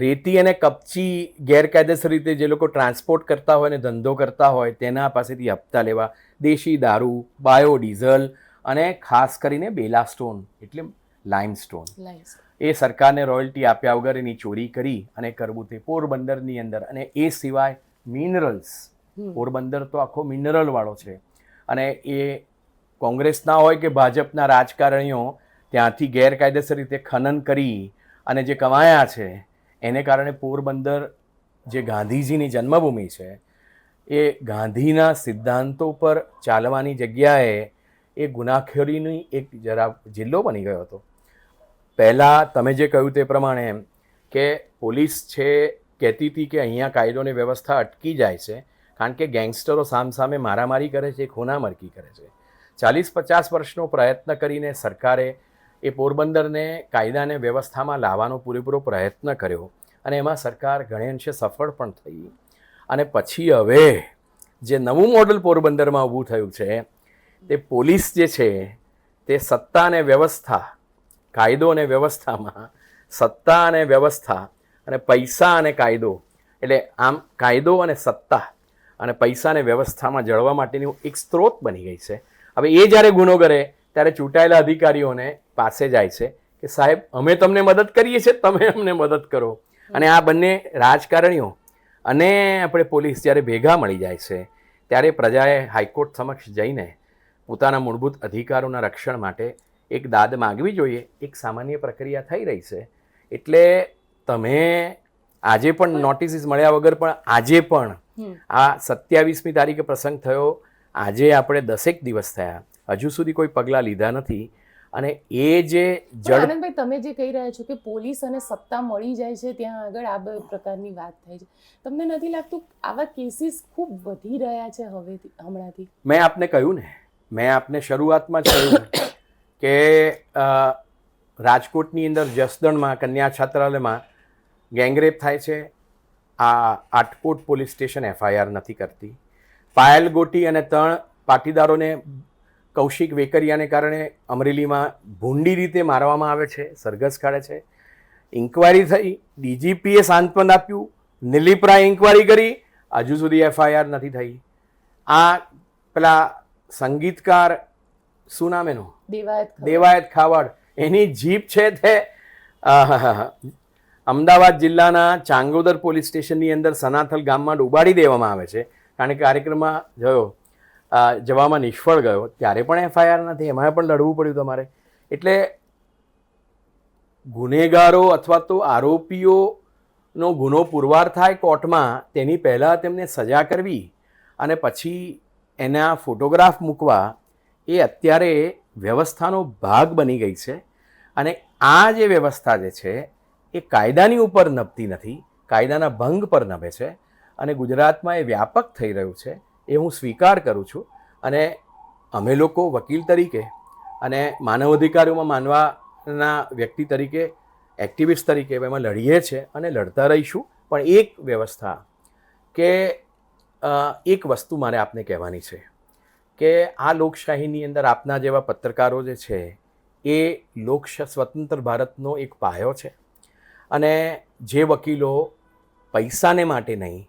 રેતી અને કપચી ગેરકાયદેસર રીતે જે લોકો ટ્રાન્સપોર્ટ કરતા હોય અને ધંધો કરતા હોય તેના પાસેથી હપ્તા લેવા દેશી દારૂ, બાયોડીઝલ અને ખાસ કરીને બેલા સ્ટોન એટલે લાઇમસ્ટોન, એ સરકારને રોયલ્ટી આપ્યા વગર એની ચોરી કરી અને કરવું તે પોરબંદરની અંદર. અને એ સિવાય મિનરલ્સ, પોરબંદર તો આખો મિનરલવાળો છે, અને એ કોંગ્રેસના હોય કે ભાજપના રાજકારણીઓ ત્યાંથી ગેરકાયદેસર રીતે ખનન કરી અને જે કમાયા છે એને કારણે પોરબંદર જે ગાંધીજીની જન્મભૂમિ છે એ ગાંધીના સિદ્ધાંતો પર ચાલવાની જગ્યાએ એ ગુનાખોરીની એક જરા જિલ્લો બની ગયો હતો. પહેલાં તમે જે કહ્યું તે પ્રમાણે એમ કે પોલીસ છે કહેતી હતી કે અહીંયા કાયદોની વ્યવસ્થા અટકી જાય છે કારણ કે ગેંગસ્ટરો સામસામે મારામારી કરે છે, ખૂનામરકી કરે છે. 40-50 વર્ષનો પ્રયત્ન કરીને સરકારે એ પોરબંદરને કાયદાને વ્યવસ્થામાં લાવવાનો પૂરેપૂરો પ્રયત્ન કર્યો અને એમાં સરકાર ઘણે અંશે સફળ પણ થઈ. અને પછી હવે જે નવું મોડલ પોરબંદરમાં ઊભું થયું છે તે પોલીસ જે છે તે સત્તા અને વ્યવસ્થા, કાયદો અને વ્યવસ્થામાં સત્તા અને વ્યવસ્થા અને પૈસા અને કાયદો, એટલે આમ કાયદો અને સત્તા અને પૈસા અને વ્યવસ્થામાં જળવા માટેની એક સ્ત્રોત બની ગઈ છે. હવે એ જ્યારે ગુનો કરે ત્યારે ચૂંટાયેલા અધિકારીઓને પાસે જાય છે કે સાહેબ અમે તમને મદદ કરીએ છીએ, તમે અમને મદદ કરો. અને આ બંને રાજકારણીઓ અને આપણે પોલીસ જ્યારે ભેગા મળી જાય છે ત્યારે પ્રજાએ હાઈકોર્ટ સમક્ષ જઈને પોતાના મૂળભૂત અધિકારોના રક્ષણ માટે એક દાદ માગવી જોઈએ. એક સામાન્ય પ્રક્રિયા થઈ રહી છે. એટલે તમે આજે પણ નોટિસીસ મળ્યા વગર પણ આજે પણ આ 27મી તારીખે પ્રસંગ થયો, આજે આપણે 10 દિવસ થયા, હજુ સુધી કોઈ પગલાં લીધા નથી. અને એ જે આનંદભાઈ તમે જે કહી રહ્યા છો કે પોલીસ અને સત્તા મળી જાય છે ત્યાં આગળ આ બે પ્રકારની વાત થાય છે, તમને નથી લાગતું આવા કેસીસ ખૂબ વધી રહ્યા છે હમણાંથી? મેં આપને કહ્યું ને, મેં આપને શરૂઆતમાં જ કહ્યું કે રાજકોટની અંદર જસદણમાં કન્યા છાત્રાલયમાં ગેંગરેપ થાય છે, આ આટકોટ પોલીસ સ્ટેશન FIR નથી કરતી. પાયલ ગોટી અને 3 પાટીદારોને કૌશિક વેકરિયાને કારણે અમરેલીમાં ભૂંડી રીતે મારવામાં આવે છે, સરઘસ કાઢે છે. ઇન્કવાયરી થઈ, DGPએ સાંત્વન આપ્યું, નિલીપરાએ ઇન્કવાયરી કરી, હજુ સુધી FIR નથી થઈ. આ પેલા સંગીતકાર શું નામ એનું, દેવાયત ખાવડ, એની જીપ છે તે અમદાવાદ જિલ્લાના ચાંગોદર પોલીસ સ્ટેશનની અંદર સનાથલ ગામમાં ડૂબાડી દેવામાં આવે છે કારણ કે કાર્યક્રમમાં જવામાં નિષ્ફળ ગયો. ત્યારે પણ FIR નથી, એમાં પણ લડવું પડ્યું તમારે. એટલે ગુનેગારો અથવા તો આરોપીઓનો ગુનો પુરવાર થાય કોર્ટમાં તેની પહેલાં તેમને સજા કરવી અને પછી એના ફોટોગ્રાફ મૂકવા એ અત્યારે વ્યવસ્થાનો ભાગ બની ગઈ છે. અને આ જે વ્યવસ્થા જે છે એ કાયદાની ઉપર નભતી નથી, કાયદાના ભંગ પર નભે છે. અને ગુજરાતમાં એ વ્યાપક થઈ રહ્યું છે એ હું સ્વીકાર કરું છું. અને અમે લોકો વકીલ તરીકે અને માનવ અધિકારોમાં માનવાના વ્યક્તિ તરીકે, એક્ટિવિસ્ટ તરીકે એમાં લડીએ છીએ અને લડતા રહીશું. પણ એક વ્યવસ્થા કે એક વસ્તુ મારે આપને કહેવાની છે કે આ લોકશાહીની અંદર આપના જેવા પત્રકારો જે છે એ સ્વતંત્ર ભારતનો એક પાયો છે. અને જે વકીલો પૈસાને માટે નહીં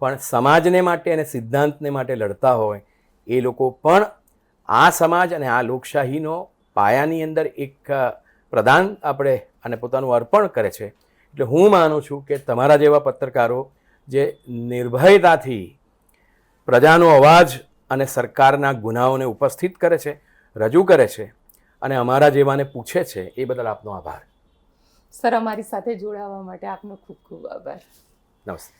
પણ સમાજને માટે અને સિદ્ધાંતને માટે લડતા હોય એ લોકો પણ આ સમાજ અને આ લોકશાહીનો પાયાની અંદર એક પ્રદાન આપણે અને પોતાનું અર્પણ કરે છે. એટલે હું માનું છું કે તમારા જેવા પત્રકારો જે નિર્ભયતાથી પ્રજાનો અવાજ અને સરકારના ગુનાઓને ઉપસ્થિત કરે છે, રજૂ કરે છે અને અમારા જેવાને પૂછે છે, એ બદલ આપનો આભાર. સર, અમારી સાથે જોડાવા માટે આપનો ખૂબ ખૂબ આભાર. નમસ્તે.